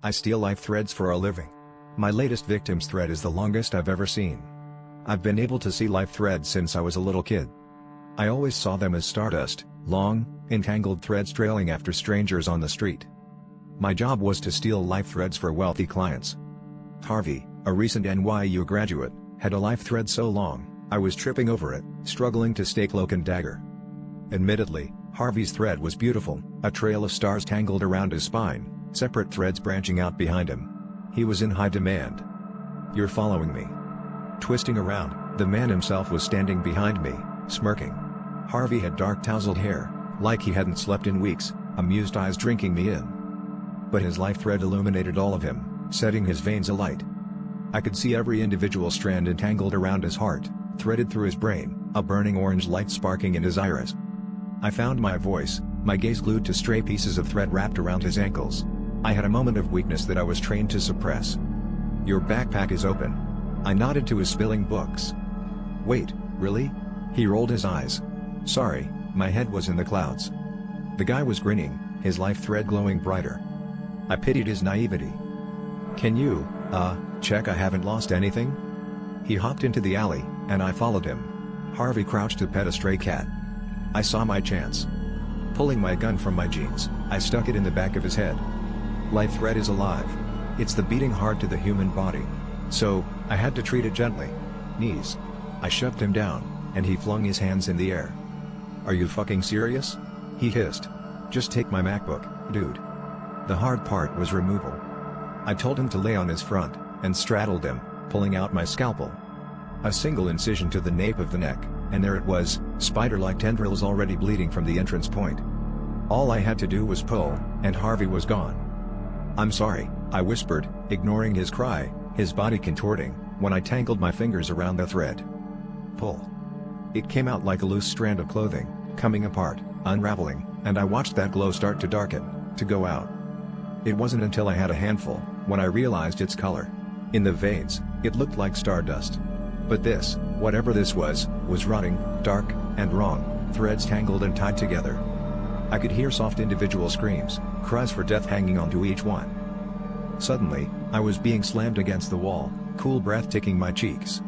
I steal life threads for a living. My latest victim's thread is the longest I've ever seen. I've been able to see life threads since I was a little kid. I always saw them as stardust, long, entangled threads trailing after strangers on the street. My job was to steal life threads for wealthy clients. Harvey, a recent NYU graduate, had a life thread so long, I was tripping over it, struggling to stay cloak and dagger. Admittedly, Harvey's thread was beautiful, a trail of stars tangled around his spine, separate threads branching out behind him. He was in high demand. "You're following me." Twisting around, the man himself was standing behind me, smirking. Harvey had dark tousled hair, like he hadn't slept in weeks, amused eyes drinking me in. But his life thread illuminated all of him, setting his veins alight. I could see every individual strand entangled around his heart, threaded through his brain, a burning orange light sparking in his iris. I found my voice, my gaze glued to stray pieces of thread wrapped around his ankles. I had a moment of weakness that I was trained to suppress. "Your backpack is open." I nodded to his spilling books. "Wait, really?" He rolled his eyes. "Sorry, my head was in the clouds." The guy was grinning, his life thread glowing brighter. I pitied his naivety. "Can you, check I haven't lost anything?" He hopped into the alley, and I followed him. Harvey crouched to pet a stray cat. I saw my chance. Pulling my gun from my jeans, I stuck it in the back of his head. Life thread is alive. It's the beating heart to the human body. So, I had to treat it gently. "Knees." I shoved him down, and he flung his hands in the air. "Are you fucking serious?" he hissed. "Just take my MacBook, dude." The hard part was removal. I told him to lay on his front, and straddled him, pulling out my scalpel. A single incision to the nape of the neck, and there it was, spider-like tendrils already bleeding from the entrance point. All I had to do was pull, and Harvey was gone. "I'm sorry," I whispered, ignoring his cry, his body contorting, when I tangled my fingers around the thread. Pull. It came out like a loose strand of clothing, coming apart, unraveling, and I watched that glow start to darken, to go out. It wasn't until I had a handful, when I realized its color. In the veins, it looked like stardust. But this, whatever this was rotting, dark, and wrong, threads tangled and tied together. I could hear soft individual screams, cries for death hanging onto each one. Suddenly, I was being slammed against the wall, cool breath ticking my cheeks.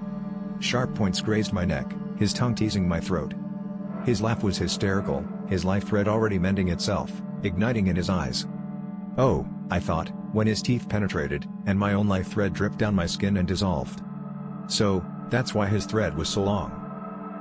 Sharp points grazed my neck, his tongue teasing my throat. His laugh was hysterical, his life thread already mending itself, igniting in his eyes. "Oh," I thought, when his teeth penetrated, and my own life thread dripped down my skin and dissolved. So, that's why his thread was so long.